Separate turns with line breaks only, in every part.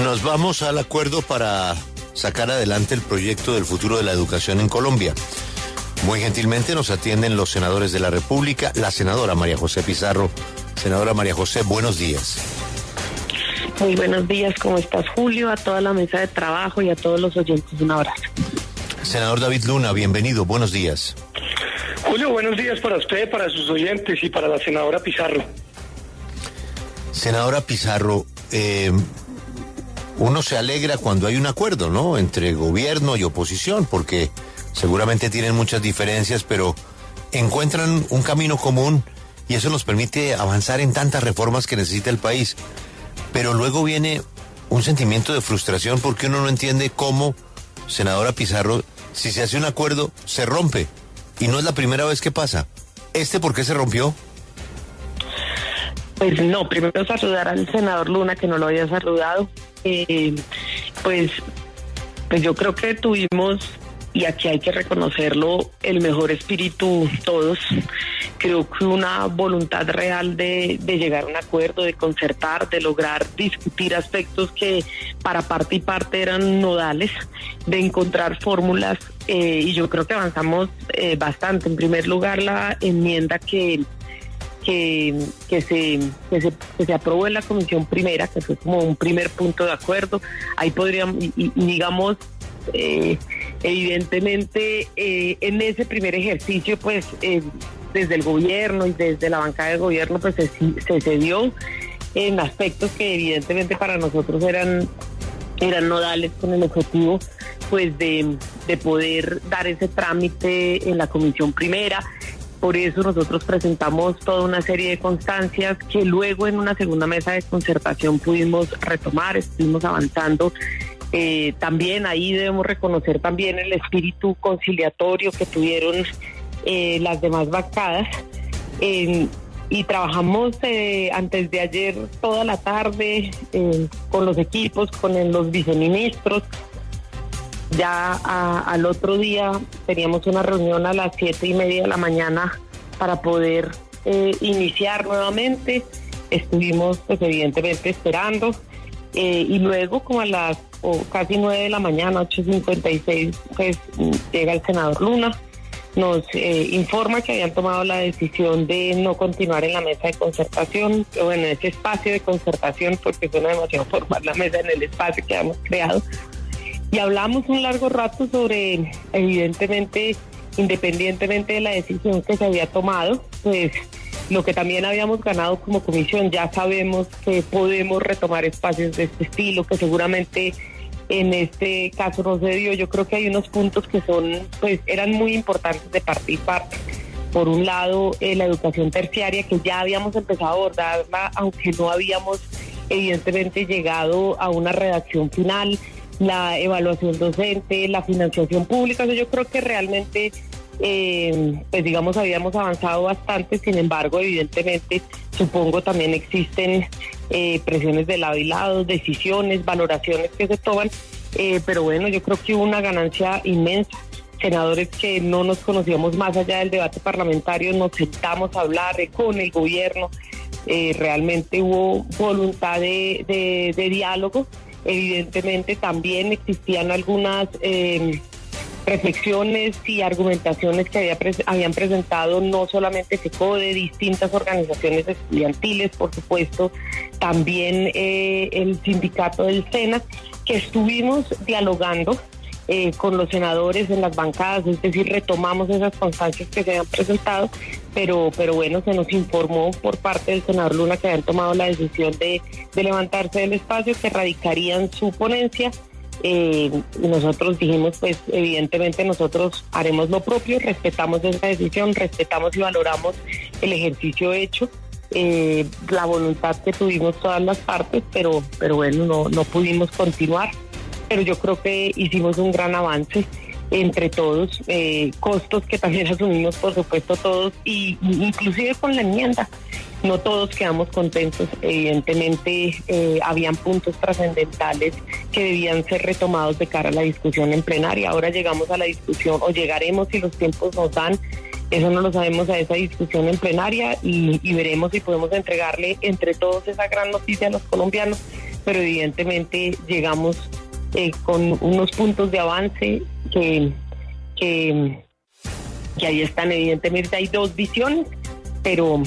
Nos vamos al acuerdo para sacar adelante el proyecto del futuro de la educación en Colombia. Muy gentilmente nos atienden los senadores de la República, la senadora María José Pizarro. Senadora María José, buenos días.
Muy buenos días, ¿cómo estás, Julio? A toda la mesa de trabajo y a todos los oyentes, un abrazo.
Senador David Luna, bienvenido, buenos días.
Julio, buenos días para usted, para sus oyentes y para la senadora Pizarro.
Senadora Pizarro, uno se alegra cuando hay un acuerdo, ¿no?, entre gobierno y oposición, porque seguramente tienen muchas diferencias, pero encuentran un camino común y eso nos permite avanzar en tantas reformas que necesita el país. Pero luego viene un sentimiento de frustración porque uno no entiende cómo, senadora Pizarro, si se hace un acuerdo, se rompe. Y no es la primera vez que pasa. ¿Por qué se rompió?
Pues no, primero saludar al senador Luna, que no lo había saludado. Pues yo creo que tuvimos, y aquí hay que reconocerlo, el mejor espíritu todos. Creo que una voluntad real de llegar a un acuerdo, de concertar, de lograr discutir aspectos que para parte y parte eran nodales, de encontrar fórmulas, y yo creo que avanzamos bastante. En primer lugar, la enmienda que se aprobó en la comisión primera, que fue como un primer punto de acuerdo. Ahí podríamos, y digamos, evidentemente en ese primer ejercicio, pues desde el gobierno y desde la bancada de gobierno, pues se cedió en aspectos que evidentemente para nosotros eran nodales, con el objetivo pues de poder dar ese trámite en la comisión primera. Por eso nosotros presentamos toda una serie de constancias que luego en una segunda mesa de concertación pudimos retomar, estuvimos avanzando. También ahí debemos reconocer también el espíritu conciliatorio que tuvieron las demás bancadas, y trabajamos antes de ayer toda la tarde con los equipos, con los viceministros. Ya al otro día teníamos una reunión a las 7:30 de la mañana para poder iniciar nuevamente. Estuvimos pues evidentemente esperando, y luego como a las casi 9 de la mañana, 8:56, pues llega el senador Luna, nos informa que habían tomado la decisión de no continuar en la mesa de concertación, o en ese espacio de concertación, porque suena demasiado formal la mesa, en el espacio que habíamos creado. Y hablamos un largo rato sobre, evidentemente, independientemente de la decisión que se había tomado, pues lo que también habíamos ganado como comisión. Ya sabemos que podemos retomar espacios de este estilo, que seguramente en este caso no se dio. Yo creo que hay unos puntos que eran muy importantes de parte y parte. Por un lado, la educación terciaria, que ya habíamos empezado a abordarla, aunque no habíamos evidentemente llegado a una redacción final. La evaluación docente, la financiación pública. Yo creo que realmente, pues digamos, habíamos avanzado bastante. Sin embargo, evidentemente, supongo también existen presiones de lado y lado, decisiones, valoraciones que se toman. Pero bueno, yo creo que hubo una ganancia inmensa. Senadores que no nos conocíamos más allá del debate parlamentario, nos sentamos a hablar con el gobierno. Realmente hubo voluntad de diálogo. Evidentemente también existían algunas reflexiones y argumentaciones que habían presentado no solamente FECODE, distintas organizaciones estudiantiles, por supuesto, también el sindicato del SENA, que estuvimos dialogando con los senadores en las bancadas, es decir, retomamos esas constancias que se habían presentado, pero bueno, se nos informó por parte del senador Luna que habían tomado la decisión de levantarse del espacio, que radicarían su ponencia. Y nosotros dijimos, pues evidentemente nosotros haremos lo propio, respetamos esa decisión, respetamos y valoramos el ejercicio hecho, la voluntad que tuvimos todas las partes, pero bueno, no pudimos continuar. Pero yo creo que hicimos un gran avance entre todos, costos que también asumimos, por supuesto, todos, y inclusive con la enmienda. No todos quedamos contentos, evidentemente habían puntos trascendentales que debían ser retomados de cara a la discusión en plenaria. Ahora llegamos a la discusión, o llegaremos si los tiempos nos dan, eso no lo sabemos, a esa discusión en plenaria, y veremos si podemos entregarle entre todos esa gran noticia a los colombianos pero evidentemente llegamos con unos puntos de avance que ahí están. Evidentemente hay dos visiones, pero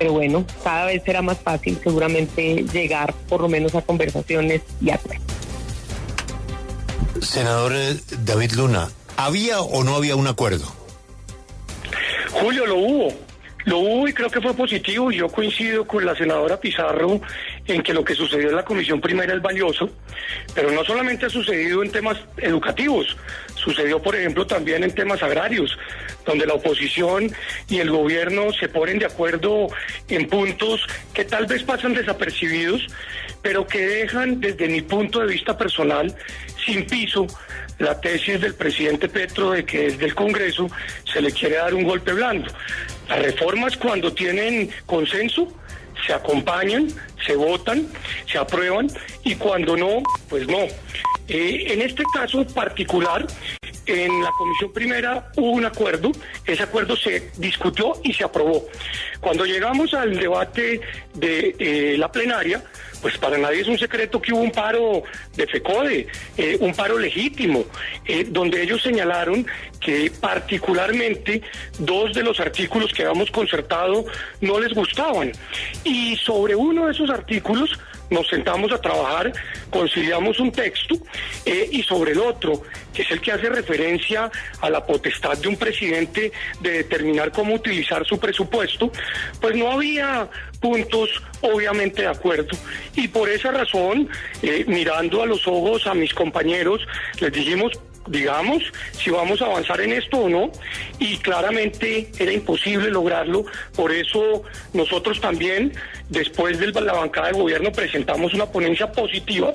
bueno, cada vez será más fácil seguramente llegar por lo menos a conversaciones y acuerdos.
Senador David Luna, ¿había o no había un acuerdo?
Julio, lo hubo y creo que fue positivo. Yo coincido con la senadora Pizarro en que lo que sucedió en la Comisión Primera es valioso, pero no solamente ha sucedido en temas educativos, sucedió por ejemplo también en temas agrarios, donde la oposición y el gobierno se ponen de acuerdo en puntos que tal vez pasan desapercibidos, pero que dejan desde mi punto de vista personal sin piso la tesis del presidente Petro de que desde el Congreso se le quiere dar un golpe blando. Las reformas, cuando tienen consenso, se acompañan, se votan, se aprueban, y cuando no, pues no. En este caso particular, en la Comisión Primera hubo un acuerdo, ese acuerdo se discutió y se aprobó. Cuando llegamos al debate de la plenaria, pues para nadie es un secreto que hubo un paro de FECODE, un paro legítimo, donde ellos señalaron que particularmente dos de los artículos que habíamos concertado no les gustaban. Y sobre uno de esos artículos nos sentamos a trabajar, conciliamos un texto, y sobre el otro, que es el que hace referencia a la potestad de un presidente de determinar cómo utilizar su presupuesto, pues no había puntos obviamente de acuerdo, y por esa razón, mirando a los ojos a mis compañeros, les dijimos: digamos si vamos a avanzar en esto o no, y claramente era imposible lograrlo. Por eso nosotros también, después de la bancada de gobierno, presentamos una ponencia positiva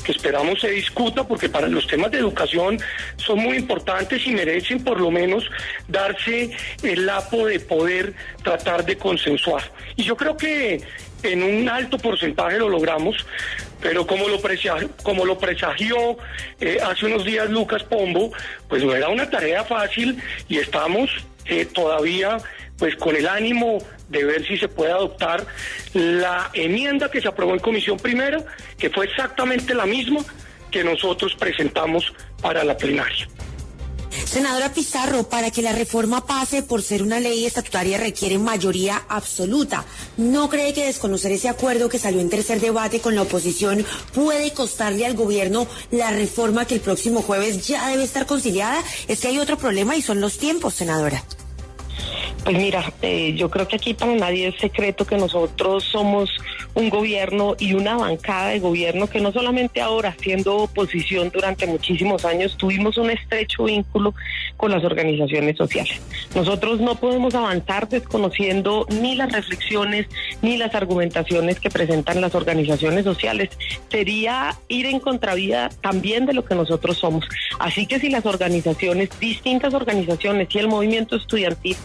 que esperamos se discuta, porque para los temas de educación son muy importantes y merecen por lo menos darse el lapo de poder tratar de consensuar. Y yo creo que en un alto porcentaje lo logramos, pero como lo presagió hace unos días Lucas Pombo, pues no era una tarea fácil, y estamos todavía pues con el ánimo de ver si se puede adoptar la enmienda que se aprobó en Comisión Primera, que fue exactamente la misma que nosotros presentamos para la plenaria.
Senadora Pizarro, para que la reforma pase por ser una ley estatutaria requiere mayoría absoluta. ¿No cree que desconocer ese acuerdo que salió en tercer debate con la oposición puede costarle al gobierno la reforma que el próximo jueves ya debe estar conciliada? Es que hay otro problema y son los tiempos, senadora.
Pues mira, yo creo que aquí para nadie es secreto que nosotros somos un gobierno y una bancada de gobierno que no solamente ahora, siendo oposición durante muchísimos años, tuvimos un estrecho vínculo con las organizaciones sociales. Nosotros no podemos avanzar desconociendo ni las reflexiones ni las argumentaciones que presentan las organizaciones sociales. Sería ir en contravía también de lo que nosotros somos. Así que si las organizaciones, distintas organizaciones y el movimiento estudiantil,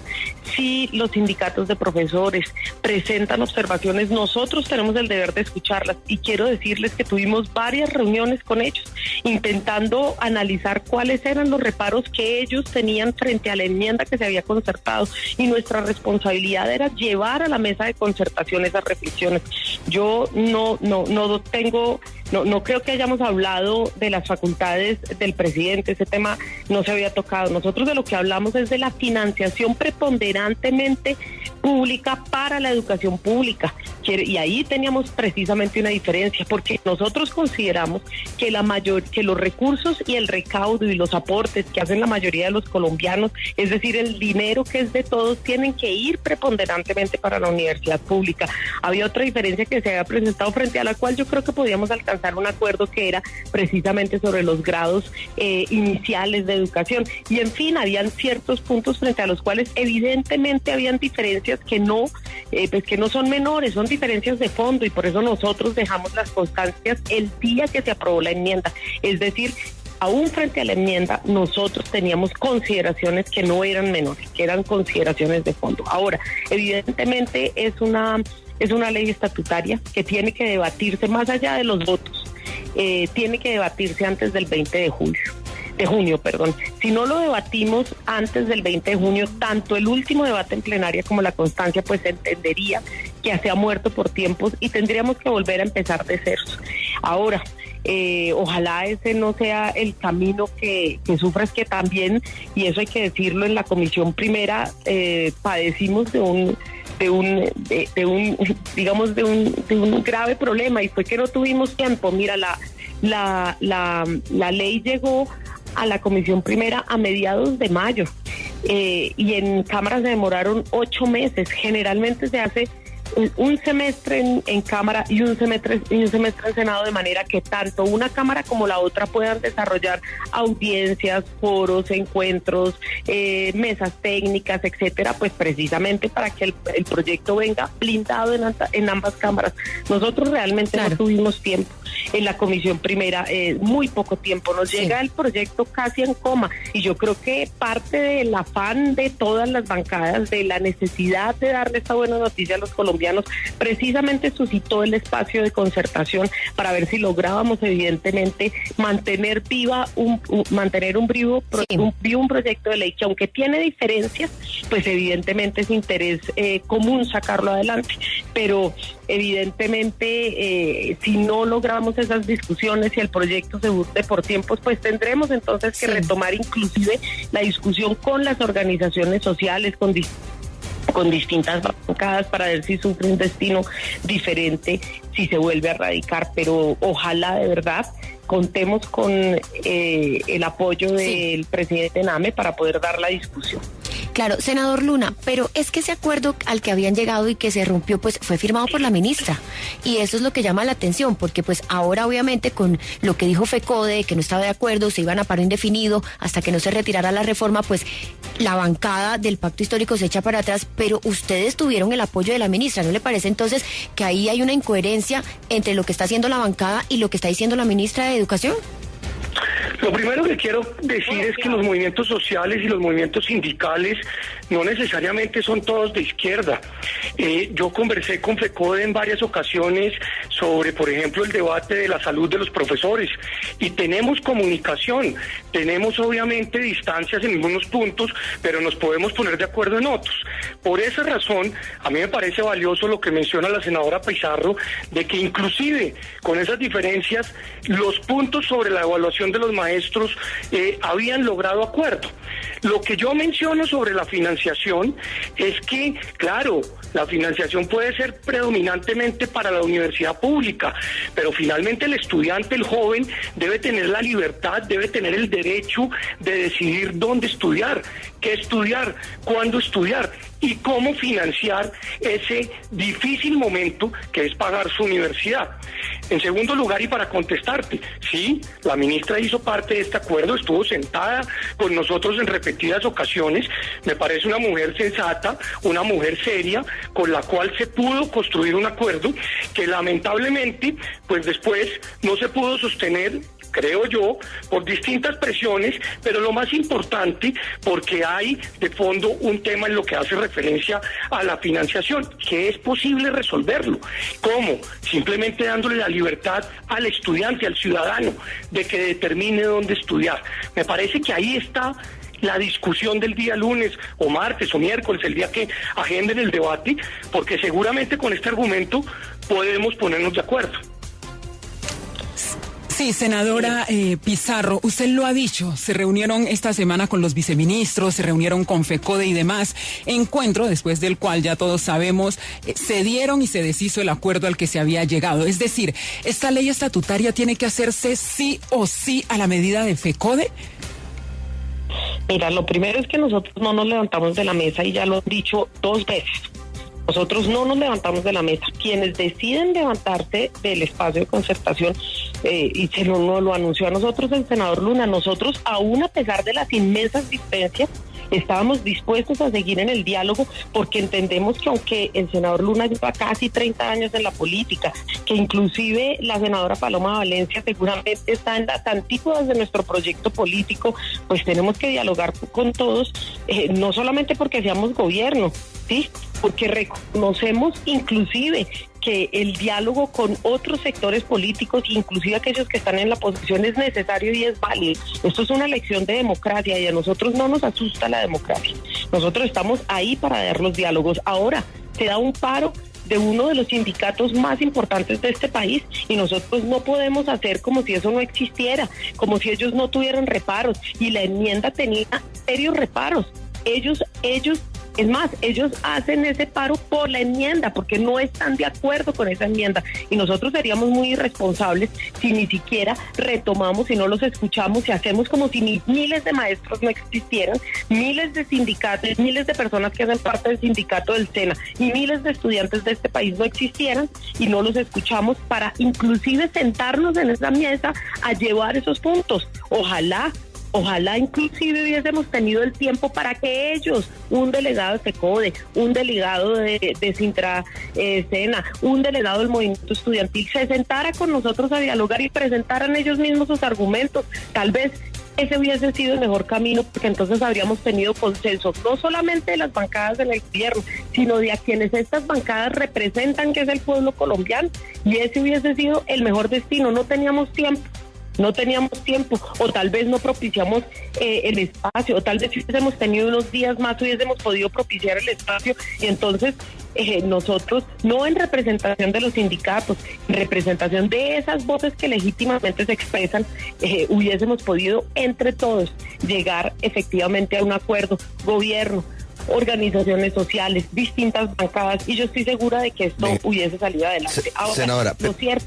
si los sindicatos de profesores presentan observaciones, nosotros tenemos el deber de escucharlas, y quiero decirles que tuvimos varias reuniones con ellos, intentando analizar cuáles eran los reparos que ellos tenían frente a la enmienda que se había concertado, y nuestra responsabilidad era llevar a la mesa de concertación esas reflexiones. Yo no creo que hayamos hablado de las facultades del presidente, ese tema no se había tocado. Nosotros de lo que hablamos es de la financiación preponderantemente pública para la educación pública, y ahí teníamos precisamente una diferencia, porque nosotros consideramos que que los recursos y el recaudo y los aportes que hacen la mayoría de los colombianos, es decir, el dinero que es de todos, tienen que ir preponderantemente para la universidad pública. Había otra diferencia que se había presentado, frente a la cual yo creo que podíamos alcanzar un acuerdo, que era precisamente sobre los grados iniciales de educación, y en fin, habían ciertos puntos frente a los cuales evidentemente habían diferencias que no son menores, son diferencias de fondo, y por eso nosotros dejamos las constancias el día que se aprobó la enmienda. Es decir, aún frente a la enmienda, nosotros teníamos consideraciones que no eran menores, que eran consideraciones de fondo. Ahora, evidentemente es una ley estatutaria que tiene que debatirse más allá de los votos, tiene que debatirse antes del 20 de junio. Si no lo debatimos antes del 20 de junio, tanto el último debate en plenaria como la constancia, pues se entendería que se ha muerto por tiempos y tendríamos que volver a empezar de ceros. Ahora, ojalá ese no sea el camino que sufras, que también, y eso hay que decirlo, en la Comisión Primera padecimos de un grave problema, y fue que no tuvimos tiempo. Mira, la ley llegó a la Comisión Primera a mediados de mayo, y en Cámara se demoraron 8 meses. Generalmente se hace un semestre en Cámara y un semestre en Senado, de manera que tanto una Cámara como la otra puedan desarrollar audiencias, foros, encuentros, mesas técnicas, etcétera, pues precisamente para que el proyecto venga blindado en ambas cámaras. Nosotros realmente no tuvimos tiempo. En la Comisión Primera, muy poco tiempo, nos llega el proyecto casi en coma, y yo creo que parte del afán de todas las bancadas, de la necesidad de darle esta buena noticia a los colombianos, precisamente suscitó el espacio de concertación para ver si lográbamos evidentemente mantener un proyecto de ley que, aunque tiene diferencias, pues evidentemente es interés común sacarlo adelante, pero evidentemente si no logramos esas discusiones y el proyecto se busque por tiempos, pues tendremos entonces que retomar inclusive la discusión con las organizaciones sociales, con distintas bancadas, para ver si sufre un destino diferente si se vuelve a radicar. Pero ojalá de verdad contemos con el apoyo del presidente Name para poder dar la discusión.
Claro, senador Luna, pero es que ese acuerdo al que habían llegado y que se rompió, pues fue firmado por la ministra, y eso es lo que llama la atención, porque pues ahora obviamente con lo que dijo FECODE, que no estaba de acuerdo, se iban a paro indefinido hasta que no se retirara la reforma, pues la bancada del pacto histórico se echa para atrás, pero ustedes tuvieron el apoyo de la ministra. ¿No le parece entonces que ahí hay una incoherencia entre lo que está haciendo la bancada y lo que está diciendo la ministra de Educación?
Lo primero que quiero decir es que los movimientos sociales y los movimientos sindicales no necesariamente son todos de izquierda. Yo conversé con FECODE en varias ocasiones sobre, por ejemplo, el debate de la salud de los profesores, y tenemos comunicación, tenemos obviamente distancias en algunos puntos, pero nos podemos poner de acuerdo en otros. Por esa razón, a mí me parece valioso lo que menciona la senadora Pizarro, de que inclusive con esas diferencias, los puntos sobre la evaluación de los maestros habían logrado acuerdo. Lo que yo menciono sobre la financiación es que, claro, la financiación puede ser predominantemente para la universidad pública, pero finalmente el estudiante, el joven, debe tener la libertad, debe tener el derecho de decidir dónde estudiar, qué estudiar, cuándo estudiar y cómo financiar ese difícil momento que es pagar su universidad. En segundo lugar, y para contestarte, sí, la ministra hizo parte de este acuerdo, estuvo sentada con nosotros en repetidas ocasiones, me parece una mujer sensata, una mujer seria, con la cual se pudo construir un acuerdo que lamentablemente, pues después no se pudo sostener, creo yo, por distintas presiones, pero lo más importante, porque hay de fondo un tema en lo que hace referencia a la financiación, que es posible resolverlo. ¿Cómo? Simplemente dándole la libertad al estudiante, al ciudadano, de que determine dónde estudiar. Me parece que ahí está la discusión del día lunes o martes o miércoles, el día que agenden el debate, porque seguramente con este argumento podemos ponernos de acuerdo.
Sí, senadora Pizarro, usted lo ha dicho, se reunieron esta semana con los viceministros, se reunieron con FECODE y demás, encuentro después del cual ya todos sabemos, se dieron y se deshizo el acuerdo al que se había llegado. Es decir, ¿esta ley estatutaria tiene que hacerse sí o sí a la medida de FECODE?
Mira, lo primero es que nosotros no nos levantamos de la mesa, y ya lo he dicho 2 veces. Nosotros no nos levantamos de la mesa. Quienes deciden levantarse del espacio de concertación, y se nos lo anunció a nosotros el senador Luna, nosotros, aún a pesar de las inmensas diferencias, estábamos dispuestos a seguir en el diálogo, porque entendemos que aunque el senador Luna lleva casi 30 años en la política, que inclusive la senadora Paloma Valencia seguramente está en las antípodas de nuestro proyecto político, pues tenemos que dialogar con todos, no solamente porque seamos gobierno, ¿sí?, porque reconocemos inclusive que el diálogo con otros sectores políticos, inclusive aquellos que están en la oposición, es necesario y es válido. Esto es una lección de democracia, y a nosotros no nos asusta la democracia. Nosotros estamos ahí para dar los diálogos. Ahora, se da un paro de uno de los sindicatos más importantes de este país, y nosotros no podemos hacer como si eso no existiera, como si ellos no tuvieran reparos, y la enmienda tenía serios reparos. Ellos hacen ese paro por la enmienda, porque no están de acuerdo con esa enmienda, y nosotros seríamos muy irresponsables si ni siquiera retomamos, si no los escuchamos, si hacemos como si miles de maestros no existieran, miles de sindicatos, miles de personas que hacen parte del sindicato del SENA y miles de estudiantes de este país no existieran, y no los escuchamos para inclusive sentarnos en esa mesa a llevar esos puntos. Ojalá inclusive hubiésemos tenido el tiempo para que ellos, un delegado de FECODE, un delegado de Sintra Sena, un delegado del movimiento estudiantil, se sentara con nosotros a dialogar y presentaran ellos mismos sus argumentos. Tal vez ese hubiese sido el mejor camino, porque entonces habríamos tenido consenso, no solamente de las bancadas en el gobierno, sino de a quienes estas bancadas representan, que es el pueblo colombiano, y ese hubiese sido el mejor destino. No teníamos tiempo, o tal vez no propiciamos el espacio, o tal vez si hubiésemos tenido unos días más hubiésemos podido propiciar el espacio, y entonces nosotros, no en representación de los sindicatos, en representación de esas voces que legítimamente se expresan, hubiésemos podido entre todos llegar efectivamente a un acuerdo, gobierno, organizaciones sociales, distintas bancadas, y yo estoy segura de que esto hubiese salido adelante. Ahora,
senadora,
lo cierto.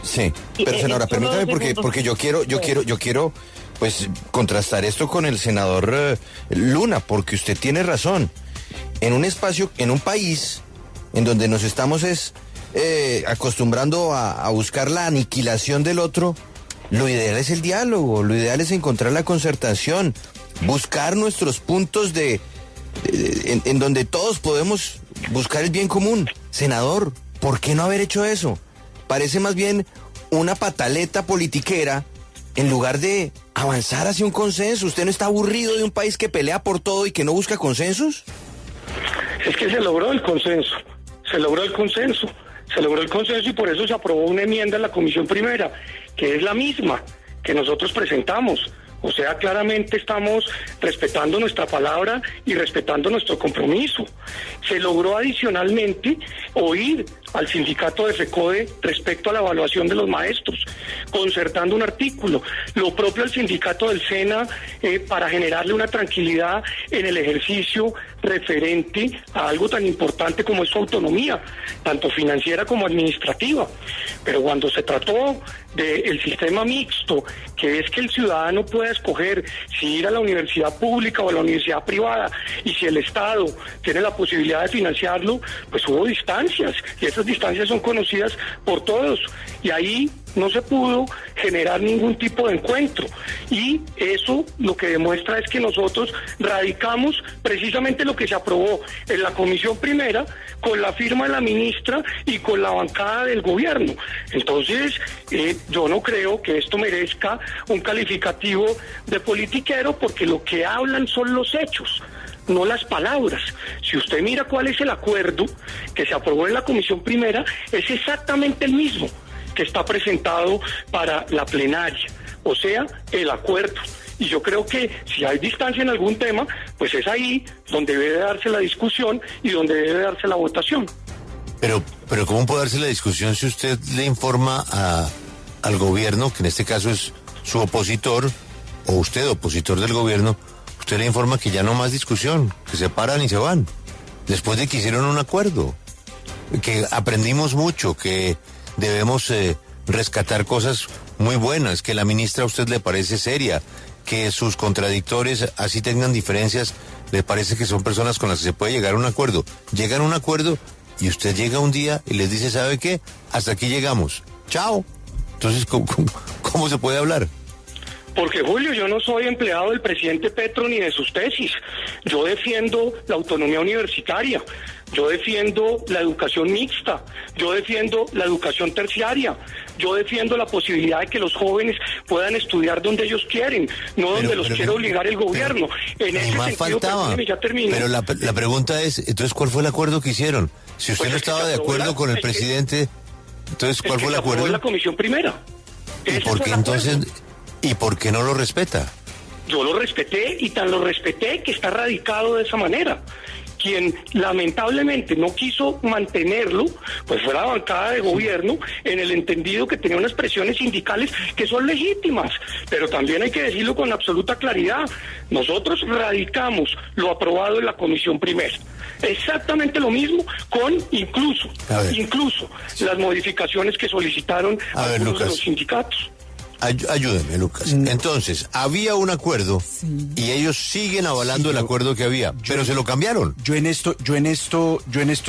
Sí, pero senadora, permítame porque yo quiero pues contrastar esto con el senador Luna, porque usted tiene razón. En un espacio, en un país en donde nos estamos acostumbrando a buscar la aniquilación del otro, lo ideal es el diálogo, lo ideal es encontrar la concertación, buscar nuestros puntos en donde todos podemos buscar el bien común. Senador, ¿por qué no haber hecho eso? Parece más bien una pataleta politiquera en lugar de avanzar hacia un consenso. ¿Usted no está aburrido de un país que pelea por todo y que no busca consensos?
Es que se logró el consenso y por eso se aprobó una enmienda en la Comisión Primera, que es la misma que nosotros presentamos. O sea, claramente estamos respetando nuestra palabra y respetando nuestro compromiso. Se logró adicionalmente oír al sindicato de FECODE respecto a la evaluación de los maestros, concertando un artículo, lo propio al sindicato del SENA, para generarle una tranquilidad en el ejercicio referente a algo tan importante como es su autonomía, tanto financiera como administrativa. Pero cuando se trató del sistema mixto, que es que el ciudadano pueda escoger si ir a la universidad pública o a la universidad privada, y si el Estado tiene la posibilidad de financiarlo, pues hubo distancias, y esas distancias son conocidas por todos, y ahí no se pudo generar ningún tipo de encuentro, y eso lo que demuestra es que nosotros radicamos precisamente lo que se aprobó en la Comisión Primera, con la firma de la ministra y con la bancada del gobierno. Entonces, yo no creo que esto merezca un calificativo de politiquero, porque lo que hablan son los hechos, no las palabras. Si usted mira cuál es el acuerdo que se aprobó en la Comisión Primera, es exactamente el mismo que está presentado para la plenaria, o sea, el acuerdo. Y yo creo que si hay distancia en algún tema, pues es ahí donde debe darse la discusión y donde debe darse la votación.
Pero ¿cómo puede darse la discusión si usted le informa al gobierno, que en este caso es su opositor, o usted, opositor del gobierno, usted le informa que ya no más discusión, que se paran y se van, después de que hicieron un acuerdo, que aprendimos mucho, que debemos rescatar cosas muy buenas, que la ministra a usted le parece seria, que sus contradictores, así tengan diferencias, le parece que son personas con las que se puede llegar a un acuerdo? Llegan a un acuerdo y usted llega un día y les dice, ¿sabe qué? Hasta aquí llegamos. Chao. Entonces, ¿cómo se puede hablar?
Porque, Julio, yo no soy empleado del presidente Petro ni de sus tesis. Yo defiendo la autonomía universitaria, yo defiendo la educación mixta, yo defiendo la educación terciaria, yo defiendo la posibilidad de que los jóvenes puedan estudiar donde ellos quieren, no donde los quiere obligar el gobierno. En ese
más
sentido,
faltaba.
Ya termino.
Pero la pregunta es, entonces, ¿cuál fue el acuerdo que hicieron? Si usted no estaba de acuerdo con el presidente, entonces, ¿cuál fue el acuerdo?
La Comisión Primera.
¿Y por qué entonces? ¿Y por qué no lo respeta?
Yo lo respeté, y tan lo respeté que está radicado de esa manera. quien lamentablemente no quiso mantenerlo, pues fue la bancada de gobierno, en el entendido que tenía unas presiones sindicales que son legítimas, pero también hay que decirlo con absoluta claridad. Nosotros radicamos lo aprobado en la comisión primera. Exactamente lo mismo, con incluso las modificaciones que solicitaron algunos de los sindicatos.
Ayúdeme, Lucas. Entonces, había un acuerdo y ellos siguen avalando el acuerdo que había, pero se lo cambiaron.
Yo en esto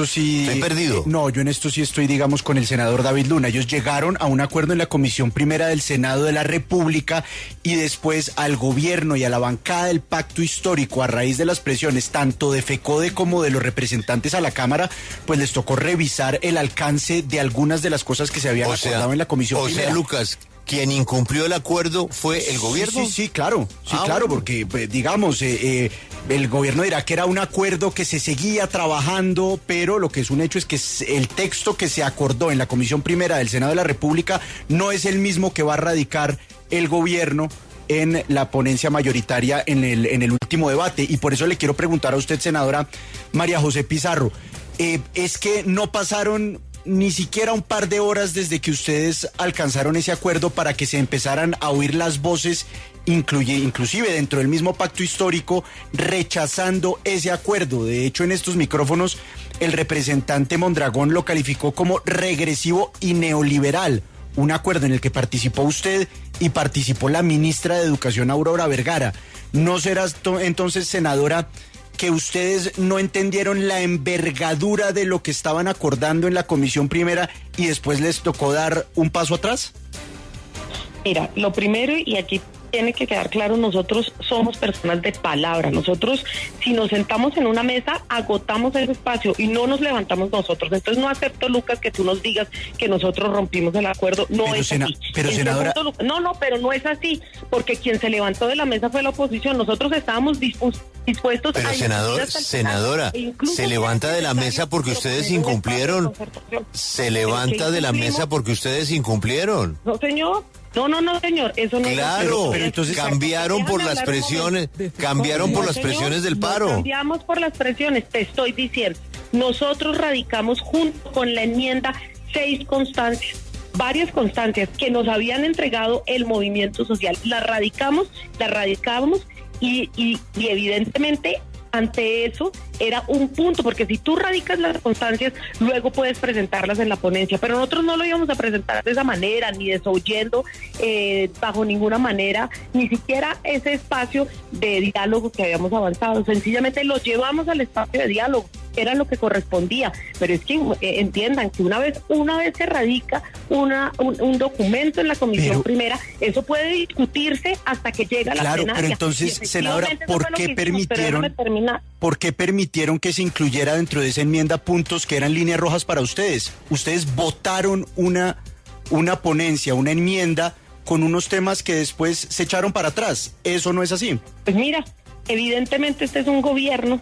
sí...
Estoy perdido.
Yo en esto sí estoy, digamos, con el senador David Luna. Ellos llegaron a un acuerdo en la Comisión Primera del Senado de la República y después al gobierno y a la bancada del Pacto Histórico, a raíz de las presiones tanto de FECODE como de los representantes a la Cámara, pues les tocó revisar el alcance de algunas de las cosas que se habían acordado en la Comisión Primera.
O sea, Lucas, quien incumplió el acuerdo fue el gobierno.
Sí, claro. Claro, porque, digamos, el gobierno dirá que era un acuerdo que se seguía trabajando, pero lo que es un hecho es que el texto que se acordó en la Comisión Primera del Senado de la República no es el mismo que va a radicar el gobierno en la ponencia mayoritaria en el último debate. Y por eso le quiero preguntar a usted, senadora María José Pizarro, es que no pasaron ni siquiera un par de horas desde que ustedes alcanzaron ese acuerdo para que se empezaran a oír las voces, inclusive dentro del mismo pacto histórico, rechazando ese acuerdo. De hecho, en estos micrófonos, el representante Mondragón lo calificó como regresivo y neoliberal, un acuerdo en el que participó usted y participó la ministra de Educación, Aurora Vergara. ¿No será entonces, senadora, que ustedes no entendieron la envergadura de lo que estaban acordando en la Comisión Primera y después les tocó dar un paso atrás?
Mira, lo primero, y aquí tiene que quedar claro, nosotros somos personas de palabra. Nosotros, si nos sentamos en una mesa, agotamos ese espacio y no nos levantamos nosotros. Entonces no acepto, Lucas, que tú nos digas que nosotros rompimos el acuerdo. No es así.
Pero senadora...
pero no es así, porque quien se levantó de la mesa fue la oposición. Nosotros estábamos dispuestos
pero
a...
senadora, se levanta de la mesa porque ustedes incumplieron. Se levanta de la mesa porque ustedes incumplieron.
No, señor. No, señor, eso no.
Claro, pero entonces cambiaron por las presiones, presiones del paro.
No cambiamos por las presiones, te estoy diciendo. Nosotros radicamos junto con la enmienda 6 constancias, varias constancias que nos habían entregado el movimiento social. Las radicamos y evidentemente ante eso era un punto, porque si tú radicas las constancias, luego puedes presentarlas en la ponencia, pero nosotros no lo íbamos a presentar de esa manera, ni desoyendo bajo ninguna manera, ni siquiera ese espacio de diálogo que habíamos avanzado, sencillamente lo llevamos al espacio de diálogo, era lo que correspondía, pero es que entiendan que una vez se radica un documento en la Comisión Primera, eso puede discutirse hasta que llega a la plenaria.
Claro, pero entonces, senadora, ¿por qué permitieron que se incluyera dentro de esa enmienda puntos que eran líneas rojas para ustedes? Ustedes votaron una ponencia, una enmienda con unos temas que después se echaron para atrás. ¿Eso no es así?
Pues mira, evidentemente este es un gobierno.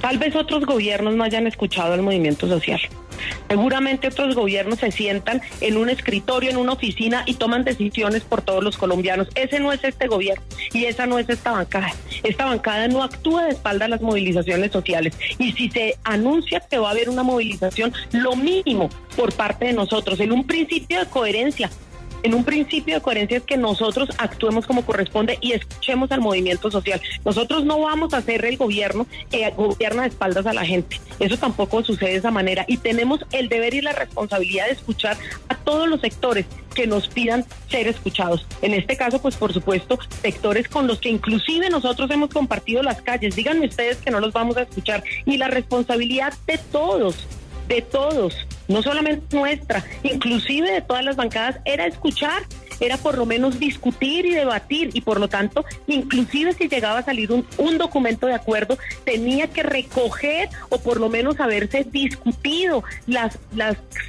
Tal vez otros gobiernos no hayan escuchado al movimiento social. Seguramente otros gobiernos se sientan en un escritorio, en una oficina y toman decisiones por todos los colombianos. Ese no es este gobierno y esa no es esta bancada. Esta bancada no actúa de espalda a las movilizaciones sociales. Y si se anuncia que va a haber una movilización, lo mínimo por parte de nosotros, en un principio de coherencia, es que nosotros actuemos como corresponde y escuchemos al movimiento social. Nosotros no vamos a ser el gobierno que gobierna de espaldas a la gente. Eso tampoco sucede de esa manera. Y tenemos el deber y la responsabilidad de escuchar a todos los sectores que nos pidan ser escuchados. En este caso, pues por supuesto, sectores con los que inclusive nosotros hemos compartido las calles. Díganme ustedes que no los vamos a escuchar. Y la responsabilidad de todos, no solamente nuestra, inclusive de todas las bancadas, era escuchar, era por lo menos discutir y debatir, y por lo tanto, inclusive si llegaba a salir un documento de acuerdo, tenía que recoger o por lo menos haberse discutido las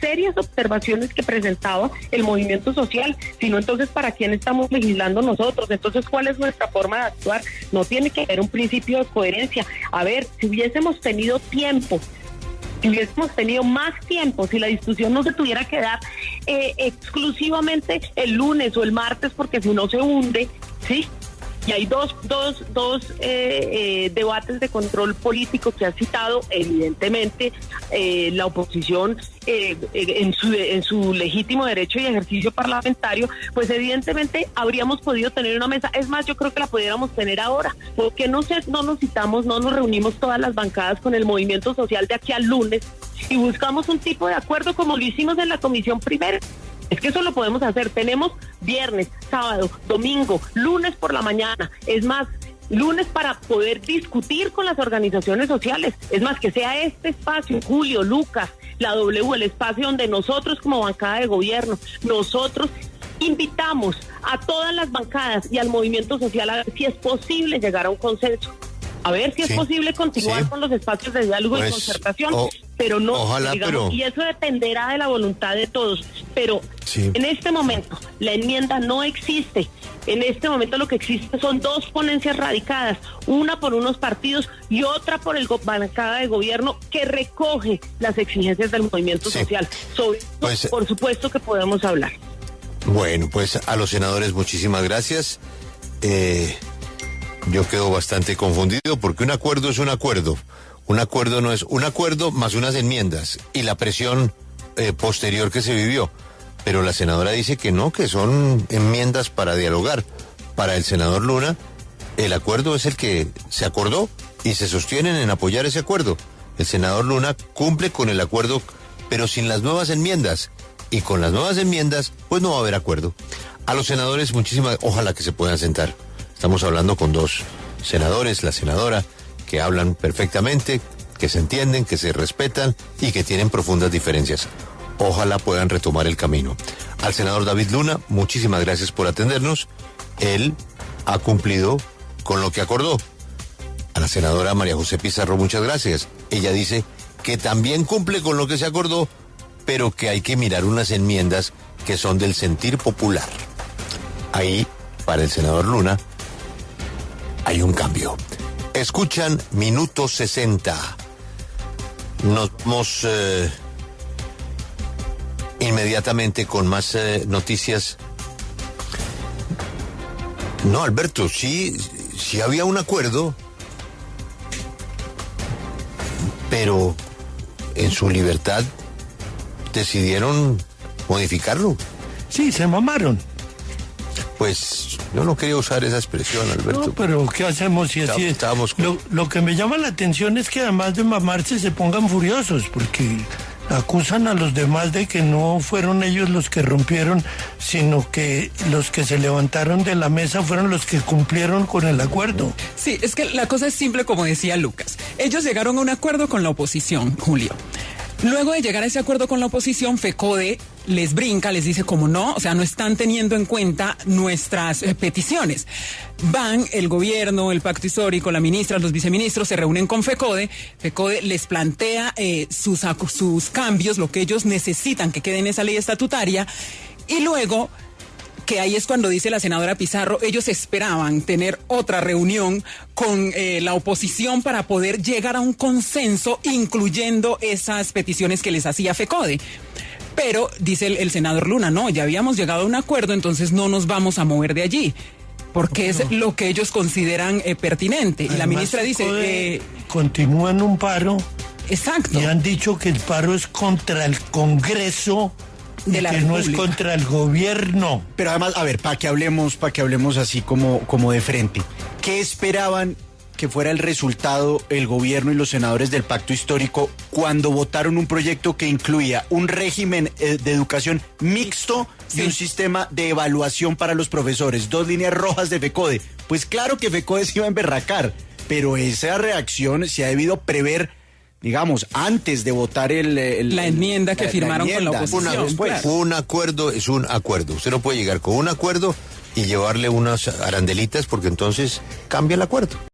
serias observaciones que presentaba el movimiento social. Si no, entonces, ¿para quién estamos legislando nosotros? Entonces, ¿cuál es nuestra forma de actuar? No tiene que haber un principio de coherencia. A ver, si hubiésemos tenido tiempo, si hubiésemos tenido más tiempo, si la discusión no se tuviera que dar exclusivamente el lunes o el martes, porque si no se hunde, ¿sí? Y hay dos debates de control político que ha citado, evidentemente, la oposición en su legítimo derecho y ejercicio parlamentario, pues evidentemente habríamos podido tener una mesa. Es más, yo creo que la pudiéramos tener ahora. ¿Por qué no nos reunimos todas las bancadas con el movimiento social de aquí al lunes y buscamos un tipo de acuerdo como lo hicimos en la comisión primera? Es que eso lo podemos hacer. Tenemos viernes, sábado, domingo, lunes por la mañana. Es más, lunes para poder discutir con las organizaciones sociales. Es más, que sea este espacio, Julio, Lucas, la W, el espacio donde nosotros como bancada de gobierno, nosotros invitamos a todas las bancadas y al movimiento social a ver si es posible llegar a un consenso. A ver si es posible continuar con los espacios de diálogo y concertación, pero no,
ojalá,
digamos, y eso dependerá de la voluntad de todos. Pero en este momento la enmienda no existe. En este momento lo que existe son dos ponencias radicadas, una por unos partidos y otra por el bancada de gobierno que recoge las exigencias del movimiento social. Sobre eso, por supuesto que podemos hablar.
Bueno, pues a los senadores muchísimas gracias. Yo quedo bastante confundido porque un acuerdo es un acuerdo. Un acuerdo no es un acuerdo más unas enmiendas y la presión posterior que se vivió. Pero la senadora dice que no, que son enmiendas para dialogar. Para el senador Luna, el acuerdo es el que se acordó y se sostienen en apoyar ese acuerdo. El senador Luna cumple con el acuerdo, pero sin las nuevas enmiendas. Y con las nuevas enmiendas, pues no va a haber acuerdo. A los senadores, ojalá que se puedan sentar. Estamos hablando con dos senadores, la senadora, que hablan perfectamente, que se entienden, que se respetan y que tienen profundas diferencias. Ojalá puedan retomar el camino. Al senador David Luna, muchísimas gracias por atendernos. Él ha cumplido con lo que acordó. A la senadora María José Pizarro, muchas gracias. Ella dice que también cumple con lo que se acordó, pero que hay que mirar unas enmiendas que son del sentir popular. Ahí, para el senador Luna, hay un cambio. Escuchan Minuto 60. Nos vamos inmediatamente con más noticias. No, Alberto, sí había un acuerdo, pero en su libertad decidieron modificarlo.
Sí, se mamaron.
Pues yo no quería usar esa expresión, Alberto.
No, pero ¿qué hacemos si así es? Lo que me llama la atención es que además de mamarse se pongan furiosos, porque acusan a los demás de que no fueron ellos los que rompieron, sino que los que se levantaron de la mesa fueron los que cumplieron con el acuerdo.
Sí, es que la cosa es simple, como decía Lucas. Ellos llegaron a un acuerdo con la oposición, Julio. Luego de llegar a ese acuerdo con la oposición, FECODE les brinca, les dice como no, o sea, no están teniendo en cuenta nuestras peticiones. Van el gobierno, el pacto histórico, la ministra, los viceministros se reúnen con FECODE. FECODE les plantea sus cambios, lo que ellos necesitan que quede en esa ley estatutaria, y luego, que ahí es cuando dice la senadora Pizarro, ellos esperaban tener otra reunión con la oposición para poder llegar a un consenso, incluyendo esas peticiones que les hacía FECODE. Pero, dice el senador Luna, no, ya habíamos llegado a un acuerdo, entonces no nos vamos a mover de allí, porque es lo que ellos consideran pertinente. Además, y la ministra dice...
continúa en un paro.
Exacto.
Y han dicho que el paro es contra el Congreso... de la República. No es contra el gobierno.
Pero además, a ver, para que hablemos así como de frente. ¿Qué esperaban que fuera el resultado el gobierno y los senadores del pacto histórico cuando votaron un proyecto que incluía un régimen de educación mixto y un sistema de evaluación para los profesores? 2 líneas rojas de FECODE. Pues claro que FECODE se iba a emberracar, pero esa reacción se ha debido prever, digamos, antes de votar la enmienda que firmaron con la oposición.
Un acuerdo es un acuerdo. Usted no puede llegar con un acuerdo y llevarle unas arandelitas porque entonces cambia el acuerdo.